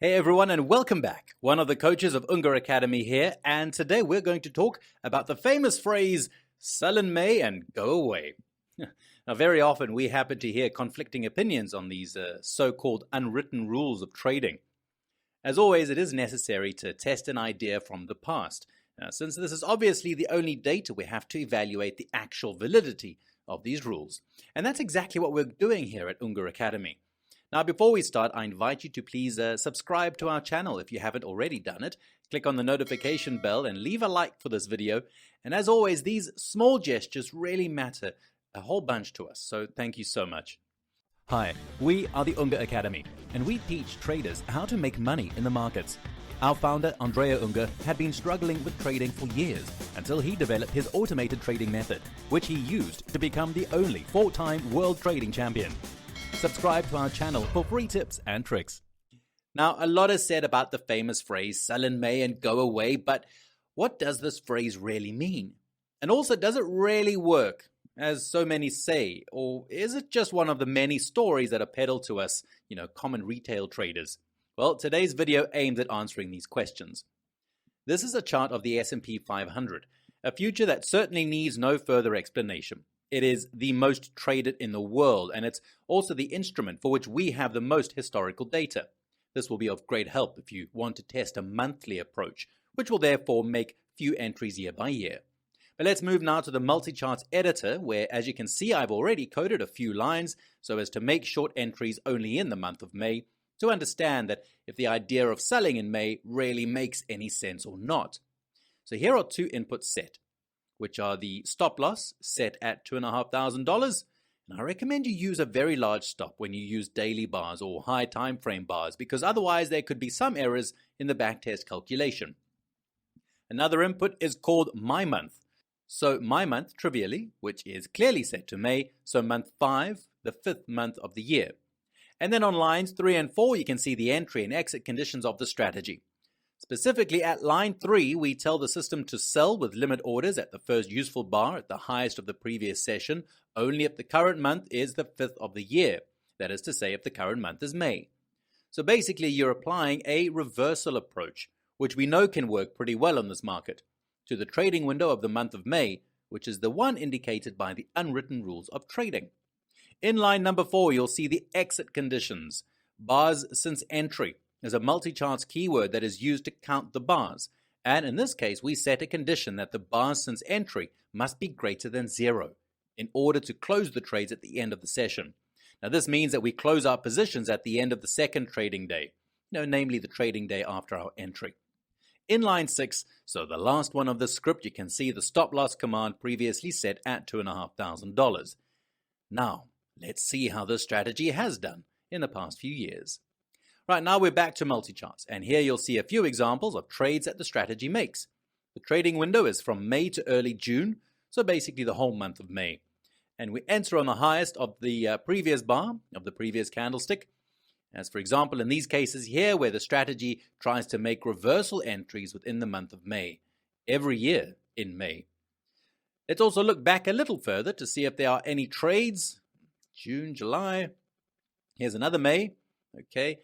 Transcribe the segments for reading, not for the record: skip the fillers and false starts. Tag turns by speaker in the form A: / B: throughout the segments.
A: Hey everyone, and welcome back. One of the coaches of Unga Academy here, and today we're going to talk about the famous phrase, sell in May and go away. Now, very often we happen to hear conflicting opinions on these so-called unwritten rules of trading. As always, it is necessary to test an idea from the past, since this is obviously the only data we have to evaluate the actual validity of these rules. And that's exactly what we're doing here at Unga Academy. Now, before we start, I invite you to please subscribe to our channel if you haven't already done it. Click on the notification bell and leave a like for this video. And as always, these small gestures really matter a whole bunch to us, so thank you so much. Hi, we are the Unga Academy, and we teach traders how to make money in the markets. Our founder, Andrea Unga, had been struggling with trading for years until he developed his automated trading method, which he used to become the only 4-time world trading champion. Subscribe to our channel for free tips and tricks. Now, a lot is said about the famous phrase, sell in May and go away, but what does this phrase really mean? And also, does it really work, as so many say, or is it just one of the many stories that are peddled to us, common retail traders? Well, today's video aims at answering these questions. This is a chart of the S&P 500, a future that certainly needs no further explanation. It is the most traded in the world, and it's also the instrument for which we have the most historical data. This will be of great help if you want to test a monthly approach, which will therefore make few entries year by year. But let's move now to the multi-charts editor, where, as you can see, I've already coded a few lines so as to make short entries only in the month of May, to understand that if the idea of selling in May really makes any sense or not. So here are two inputs set, which are the stop loss set at $2,500. And I recommend you use a very large stop when you use daily bars or high time frame bars, because otherwise there could be some errors in the backtest calculation. Another input is called my month. So my month, trivially, which is clearly set to May, so month 5, the 5th month of the year. And then on lines 3 and 4, you can see the entry and exit conditions of the strategy. Specifically at line 3, we tell the system to sell with limit orders at the first useful bar at the highest of the previous session, only if the current month is the 5th of the year. That is to say, if the current month is May. So basically, you're applying a reversal approach, which we know can work pretty well on this market, to the trading window of the month of May, which is the one indicated by the unwritten rules of trading. In line number 4, you'll see the exit conditions. Bars since entry is a multi-charts keyword that is used to count the bars. And in this case, we set a condition that the bars since entry must be greater than 0 in order to close the trades at the end of the session. Now, this means that we close our positions at the end of the second trading day, namely the trading day after our entry. In line 6, so the last one of the script, you can see the stop loss command previously set at $2,500. Now, let's see how this strategy has done in the past few years. Right, now we're back to multi-charts, and here you'll see a few examples of trades that the strategy makes. The trading window is from May to early June, so basically the whole month of May. And we enter on the highest of the previous bar, of the previous candlestick, as for example in these cases here where the strategy tries to make reversal entries within the month of May, every year in May. Let's also look back a little further to see if there are any trades. June, July, here's another May, okay.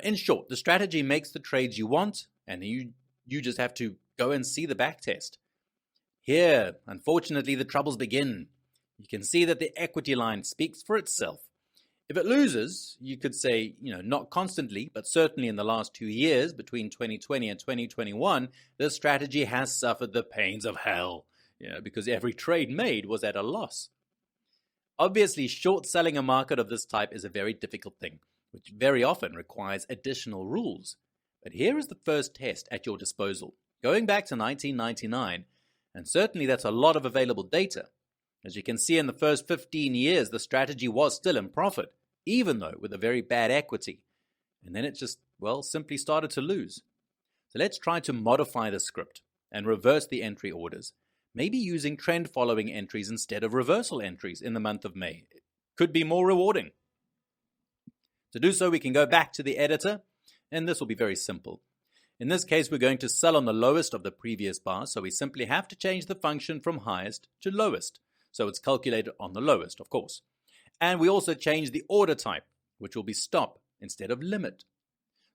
A: In short, the strategy makes the trades you want, and you just have to go and see the backtest. Here, unfortunately, the troubles begin. You can see that the equity line speaks for itself. If it loses, you could say, not constantly, but certainly in the last 2 years, between 2020 and 2021, this strategy has suffered the pains of hell, because every trade made was at a loss. Obviously, short selling a market of this type is a very difficult thing, which very often requires additional rules. But here is the first test at your disposal, going back to 1999, and certainly that's a lot of available data. As you can see, in the first 15 years, the strategy was still in profit, even though with a very bad equity. And then it just, simply started to lose. So let's try to modify the script and reverse the entry orders, maybe using trend-following entries instead of reversal entries in the month of May. It could be more rewarding. To do so, we can go back to the editor, and this will be very simple. In this case, we're going to sell on the lowest of the previous bar, so we simply have to change the function from highest to lowest. So it's calculated on the lowest, of course. And we also change the order type, which will be stop instead of limit.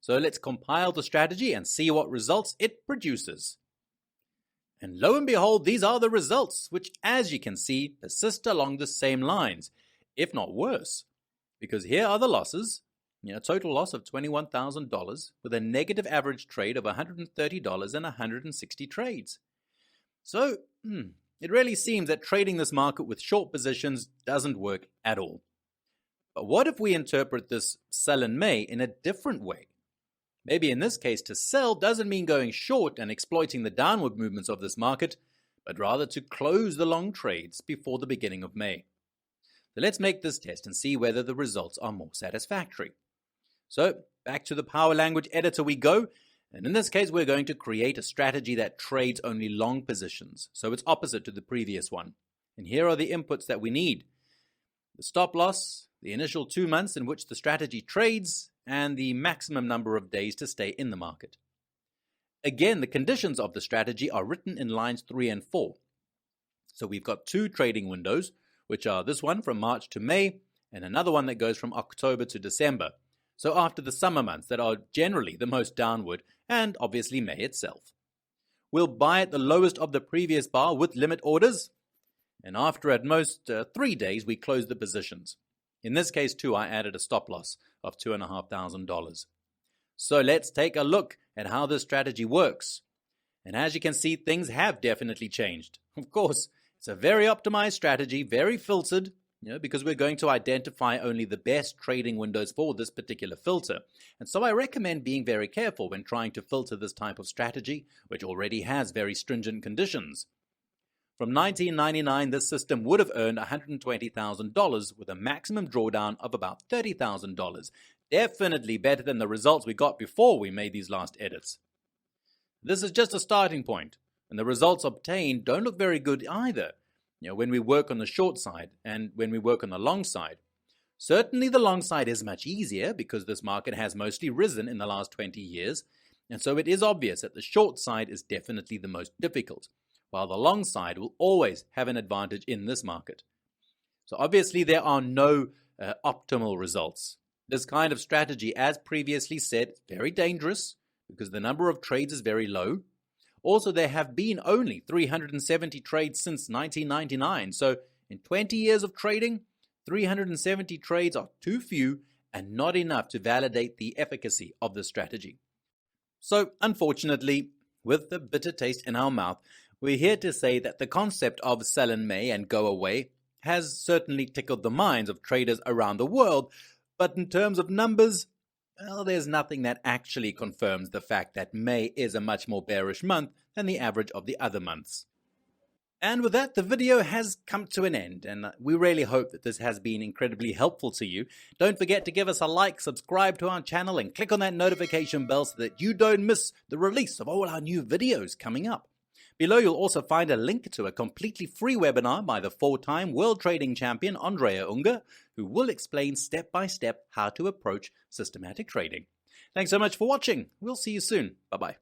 A: So let's compile the strategy and see what results it produces. And lo and behold, these are the results, which, as you can see, persist along the same lines, if not worse. Because here are the losses, a total loss of $21,000 with a negative average trade of $130 and 160 trades. So, it really seems that trading this market with short positions doesn't work at all. But what if we interpret this sell in May in a different way? Maybe in this case, to sell doesn't mean going short and exploiting the downward movements of this market, but rather to close the long trades before the beginning of May. So let's make this test and see whether the results are more satisfactory. So back to the Power Language editor we go, and in this case we're going to create a strategy that trades only long positions, so it's opposite to the previous one. And here are the inputs that we need: the stop loss, the initial 2 months in which the strategy trades, and the maximum number of days to stay in the market. Again, the conditions of the strategy are written in lines 3 and 4. So we've got 2 trading windows, which are this one from March to May, and another one that goes from October to December. So after the summer months that are generally the most downward, and obviously May itself. We'll buy at the lowest of the previous bar with limit orders, and after at most 3 days we close the positions. In this case too, I added a stop loss of $2,500. So let's take a look at how this strategy works. And as you can see, things have definitely changed. Of course, it's a very optimized strategy, very filtered, because we're going to identify only the best trading windows for this particular filter. And so I recommend being very careful when trying to filter this type of strategy, which already has very stringent conditions. From 1999, this system would have earned $120,000 with a maximum drawdown of about $30,000. Definitely better than the results we got before we made these last edits. This is just a starting point, and the results obtained don't look very good either, when we work on the short side and when we work on the long side. Certainly the long side is much easier because this market has mostly risen in the last 20 years, and so it is obvious that the short side is definitely the most difficult, while the long side will always have an advantage in this market. So obviously there are no optimal results. This kind of strategy, as previously said, is very dangerous because the number of trades is very low. Also, there have been only 370 trades since 1999. So in 20 years of trading, 370 trades are too few and not enough to validate the efficacy of this strategy. So unfortunately, with the bitter taste in our mouth, we're here to say that the concept of sell in May and go away has certainly tickled the minds of traders around the world, but in terms of numbers, well, there's nothing that actually confirms the fact that May is a much more bearish month than the average of the other months. And with that, the video has come to an end, and we really hope that this has been incredibly helpful to you. Don't forget to give us a like, subscribe to our channel, and click on that notification bell so that you don't miss the release of all our new videos coming up. Below, you'll also find a link to a completely free webinar by the 4-time World Trading Champion Andrea Unger, who will explain step by step how to approach systematic trading. Thanks so much for watching. We'll see you soon. Bye-bye.